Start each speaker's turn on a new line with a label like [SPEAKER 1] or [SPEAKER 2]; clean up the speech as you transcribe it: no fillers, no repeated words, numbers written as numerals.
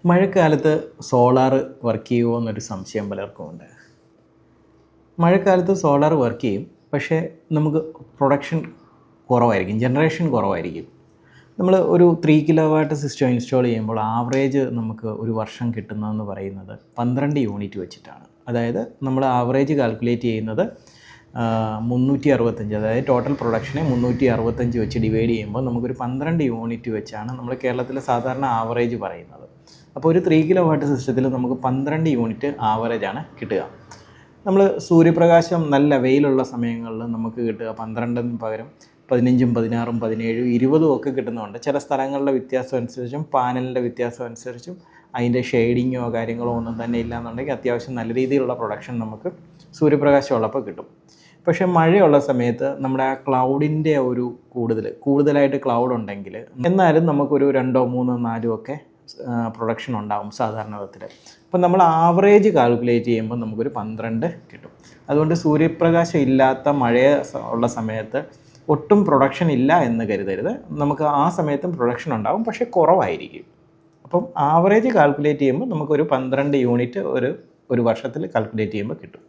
[SPEAKER 1] മഴക്കാലത്ത് solar work ചെയ്യുമോ എന്നൊരു സംശയം പലർക്കുമുണ്ട്. മഴക്കാലത്ത് സോളാർ വർക്ക് ചെയ്യും, പക്ഷേ നമുക്ക് പ്രൊഡക്ഷൻ കുറവായിരിക്കും, ജനറേഷൻ കുറവായിരിക്കും. നമ്മൾ ഒരു 3 കിലോവാട്ട് സിസ്റ്റം ഇൻസ്റ്റാൾ ചെയ്യുമ്പോൾ ആവറേജ് നമുക്ക് ഒരു വർഷം കിട്ടുന്നതെന്ന് പറയുന്നത് 12 യൂണിറ്റ് വെച്ചിട്ടാണ്. അതായത് നമ്മൾ ആവറേജ് കാൽക്കുലേറ്റ് ചെയ്യുന്നത് 365, അതായത് ടോട്ടൽ പ്രൊഡക്ഷനെ 365 വെച്ച് ഡിവൈഡ് ചെയ്യുമ്പോൾ നമുക്കൊരു 12 യൂണിറ്റ് വെച്ചാണ് നമ്മൾ കേരളത്തിലെ സാധാരണ ആവറേജ് പറയുന്നത്. അപ്പോൾ ഒരു 3 കിലോവാട്ട് സിസ്റ്റത്തിൽ നമുക്ക് 12 യൂണിറ്റ് ആവറേജാണ് കിട്ടുക. നമ്മൾ സൂര്യപ്രകാശം നല്ല വെയിലുള്ള സമയങ്ങളിൽ നമുക്ക് കിട്ടുക 12 പകരം 15, 16, 17, 20 ഒക്കെ കിട്ടുന്നുണ്ട്. ചില സ്ഥലങ്ങളുടെ വ്യത്യാസം അനുസരിച്ചും പാനലിൻ്റെ വ്യത്യാസം അനുസരിച്ചും അതിൻ്റെ ഷെയ്ഡിങ്ങോ കാര്യങ്ങളോ ഒന്നും തന്നെ ഇല്ലയെന്നുണ്ടെങ്കിൽ അത്യാവശ്യം നല്ല രീതിയിലുള്ള പ്രൊഡക്ഷൻ നമുക്ക് സൂര്യപ്രകാശം ഉള്ളപ്പോൾ കിട്ടും. പക്ഷേ മഴയുള്ള സമയത്ത് നമ്മുടെ ആ ക്ലൗഡിൻ്റെ ഒരു കൂടുതലായിട്ട് ക്ലൗഡ് ഉണ്ടെങ്കിൽ എന്നാലും നമുക്കൊരു 2, 3, 4 ഒക്കെ പ്രൊഡക്ഷൻ ഉണ്ടാവും സാധാരണ വിധത്തിൽ. അപ്പം നമ്മൾ ആവറേജ് കാൽക്കുലേറ്റ് ചെയ്യുമ്പോൾ നമുക്കൊരു 12 കിട്ടും. അതുകൊണ്ട് സൂര്യപ്രകാശം ഇല്ലാത്ത മഴ ഉള്ള സമയത്ത് ഒട്ടും പ്രൊഡക്ഷൻ ഇല്ല എന്ന് കരുതരുത്. നമുക്ക് ആ സമയത്തും പ്രൊഡക്ഷൻ ഉണ്ടാവും, പക്ഷേ കുറവായിരിക്കും. അപ്പം ആവറേജ് കാൽക്കുലേറ്റ് ചെയ്യുമ്പോൾ നമുക്കൊരു 12 യൂണിറ്റ് ഒരു വർഷത്തിൽ കാൽക്കുലേറ്റ് ചെയ്യുമ്പോൾ കിട്ടും.